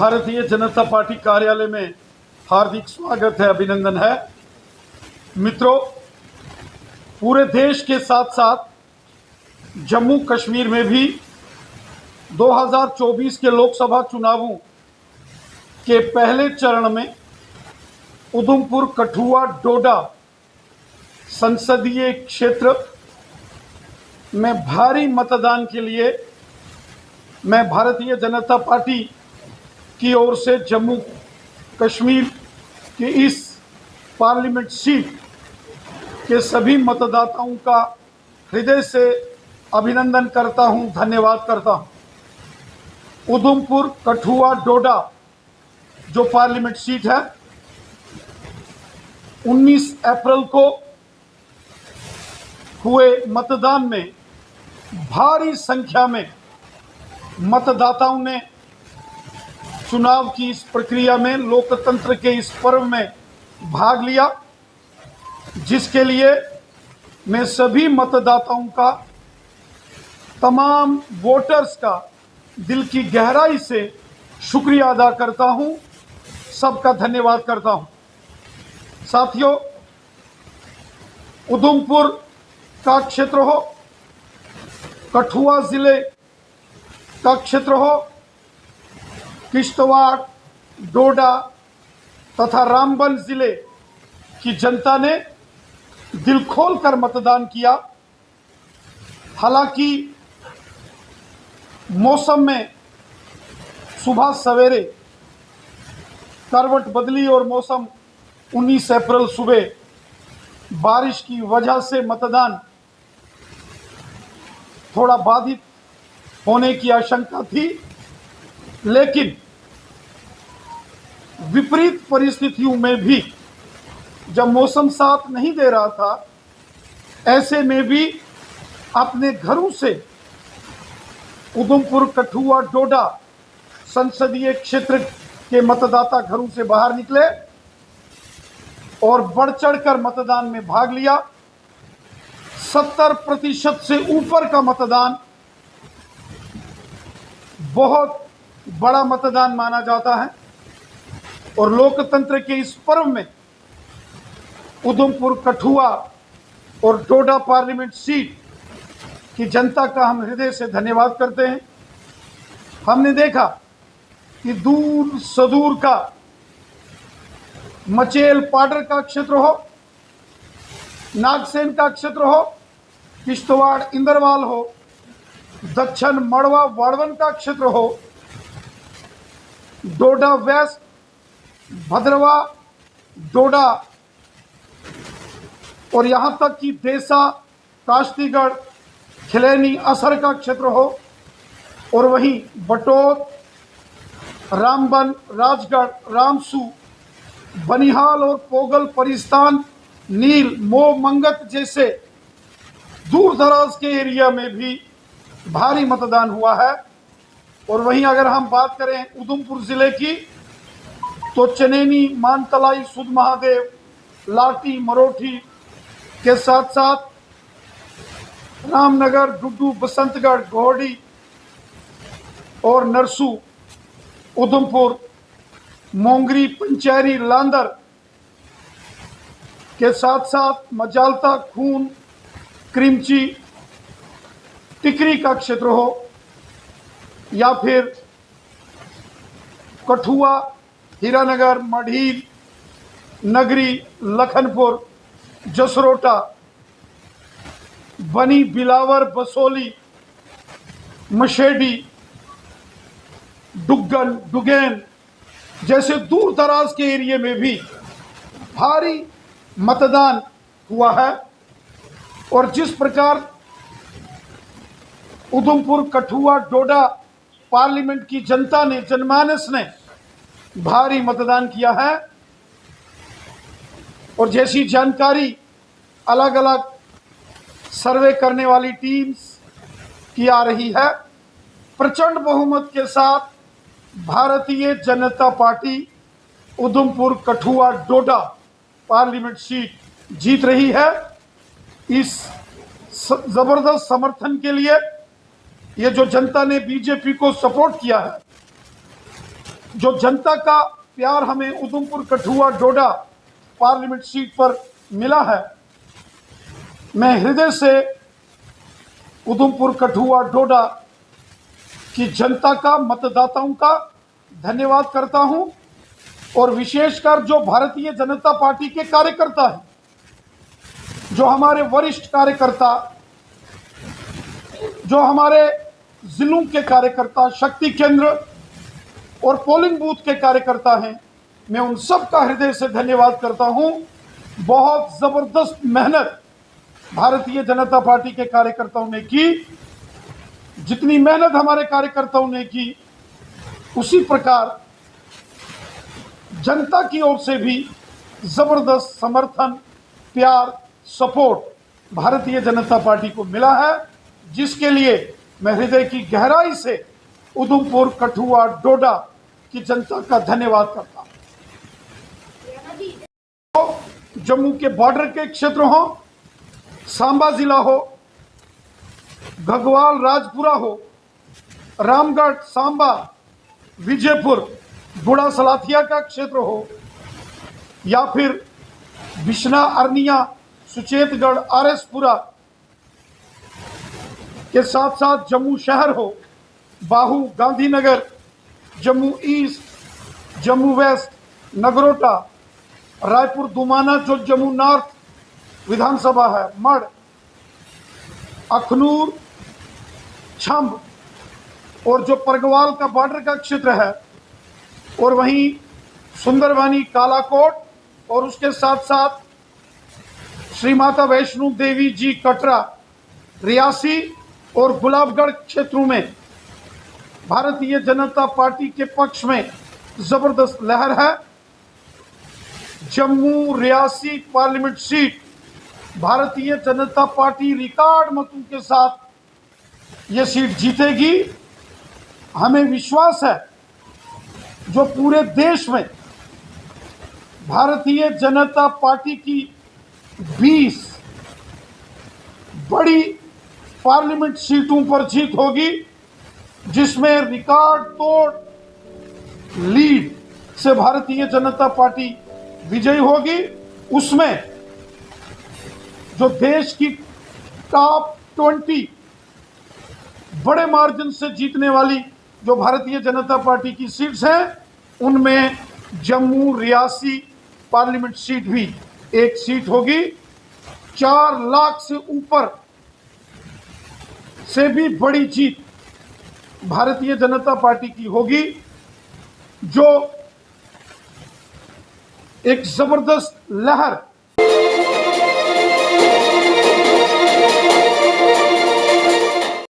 Bharatiya Janata party कार्यालय में हार्दिक स्वागत है, अभिनंदन है। मित्रों, पूरे देश के साथ साथ जम्मू कश्मीर में भी 2024 के लोकसभा चुनावों के पहले चरण में उधमपुर, कठुआ, डोडा संसदीय क्षेत्र में भारी मतदान के लिए मैं भारतीय जनता पार्टी की ओर से जम्मू कश्मीर की इस पार्लियामेंट सीट के सभी मतदाताओं का हृदय से अभिनंदन करता हूं, धन्यवाद करता हूं। उधमपुर, कठुआ, डोडा जो पार्लियामेंट सीट है, 19 अप्रैल को हुए मतदान में भारी संख्या में मतदाताओं ने चुनाव की इस प्रक्रिया में, लोकतंत्र के इस पर्व में भाग लिया, जिसके लिए मैं सभी मतदाताओं का, तमाम वोटर्स का दिल की गहराई से शुक्रिया अदा करता हूं, सबका धन्यवाद करता हूं। साथियों, उधमपुर का क्षेत्र हो, कठुआ जिले का क्षेत्र हो, किश्तवाड़, डोडा तथा रामबन जिले की जनता ने दिल खोलकर मतदान किया। हालांकि मौसम में सुबह सवेरे करवट बदली और मौसम 19 अप्रैल सुबह बारिश की वजह से मतदान थोड़ा बाधित होने की आशंका थी, लेकिन विपरीत परिस्थितियों में भी, जब मौसम साथ नहीं दे रहा था, ऐसे में भी अपने घरों से उधमपुर, कठुआ, डोडा संसदीय क्षेत्र के मतदाता घरों से बाहर निकले और बढ़ चढ़कर मतदान में भाग लिया। 70% से ऊपर का मतदान बहुत बड़ा मतदान माना जाता है और लोकतंत्र के इस पर्व में उधमपुर, कठुआ और डोडा पार्लियामेंट सीट की जनता का हम हृदय से धन्यवाद करते हैं। हमने देखा कि दूर सुदूर का मचेल, पाडर का क्षेत्र हो, नागसेन का क्षेत्र हो, किश्तवाड़, इंदरवाल हो, दक्षिण मड़वा, वाड़वन का क्षेत्र हो, डोडा वेस्ट, भद्रवा, डोडा और यहां तक कि देसा, काश्तीगढ़, खिलैनी, असर का क्षेत्र हो, और वहीं बटोत, रामबन, राजगढ़, रामसू, बनिहाल और पोगल, परिस्तान, नील, मोह, मंगत जैसे दूर दराज के एरिया में भी भारी मतदान हुआ है। और वहीं अगर हम बात करें उधमपुर जिले की, तो चनैनी, मानतलाई, सुध महादेव, लाठी, मरोठी के साथ साथ रामनगर, डुड्डू, बसंतगढ़, गोहड़ी और नरसू, उधमपुर, मोंगरी, पंचैरी, लांदर के साथ साथ मजालता, खून, क्रिमची, टिकरी का क्षेत्र हो, या फिर कठुआ, हीरानगर, मढ़ील, नगरी, लखनपुर, जसरोटा, बनी, बिलावर, बसोली, मशेडी, डुग्गन, डुगेन जैसे दूर दराज के एरिया में भी भारी मतदान हुआ है। और जिस प्रकार उधमपुर, कठुआ, डोडा पार्लियामेंट की जनता ने, जनमानस ने भारी मतदान किया है, और जैसी जानकारी अलग अलग सर्वे करने वाली टीम्स की आ रही है, प्रचंड बहुमत के साथ भारतीय जनता पार्टी उधमपुर, कठुआ, डोडा पार्लियामेंट सीट जीत रही है। इस जबरदस्त समर्थन के लिए ये जो जनता ने बीजेपी को सपोर्ट किया है, जो जनता का प्यार हमें उधमपुर कठुआ डोडा पार्लियामेंट सीट पर मिला है, मैं हृदय से उधमपुर कठुआ डोडा की जनता का, मतदाताओं का धन्यवाद करता हूं। और विशेषकर जो भारतीय जनता पार्टी के कार्यकर्ता हैं, जो हमारे वरिष्ठ कार्यकर्ता, जो हमारे जिलों के कार्यकर्ता, शक्ति केंद्र और पोलिंग बूथ के कार्यकर्ता हैं, मैं उन सब का हृदय से धन्यवाद करता हूं। बहुत जबरदस्त मेहनत भारतीय जनता पार्टी के कार्यकर्ताओं ने की। जितनी मेहनत हमारे कार्यकर्ताओं ने की, उसी प्रकार जनता की ओर से भी जबरदस्त समर्थन, प्यार, सपोर्ट भारतीय जनता पार्टी को मिला है, जिसके लिए मैं हृदय की गहराई से उधमपुर कठुआ डोडा की जनता का धन्यवाद करता हूं। तो जम्मू के बॉर्डर के क्षेत्र हो, सांबा जिला हो, घगवाल राजपुरा हो, रामगढ़, सांबा, विजयपुर, बुढ़ा सलाथिया का क्षेत्र हो, या फिर बिश्ना, अरनिया, सुचेतगढ़, आरएसपुरा के साथ साथ जम्मू शहर हो, बाहू, गांधीनगर, जम्मू ईस्ट, जम्मू वेस्ट, नगरोटा, रायपुर दुमाना जो जम्मू नॉर्थ विधानसभा है, मड़, अखनूर, छंब और जो परगवाल का बॉर्डर का क्षेत्र है, और वहीं सुंदरवानी, कालाकोट और उसके साथ साथ श्री माता वैष्णो देवी जी, कटरा, रियासी और गुलाबगढ़ क्षेत्रों में भारतीय जनता पार्टी के पक्ष में जबरदस्त लहर है। Jammu Reasi parliament seat Bharatiya Janata party record मतों के साथ ये सीट जीतेगी। हमें विश्वास है, जो पूरे देश में भारतीय जनता पार्टी की 20 बड़ी पार्लियामेंट सीटों पर जीत होगी, जिसमें रिकॉर्ड तोड़ लीड से भारतीय जनता पार्टी विजयी होगी। उसमें जो देश की टॉप 20 बड़े मार्जिन से जीतने वाली जो भारतीय जनता पार्टी की सीट्स हैं, उनमें जम्मू रियासी पार्लियामेंट सीट भी एक सीट होगी। 4 लाख से ऊपर से भी बड़ी जीत भारतीय जनता पार्टी की होगी, जो एक जबरदस्त लहर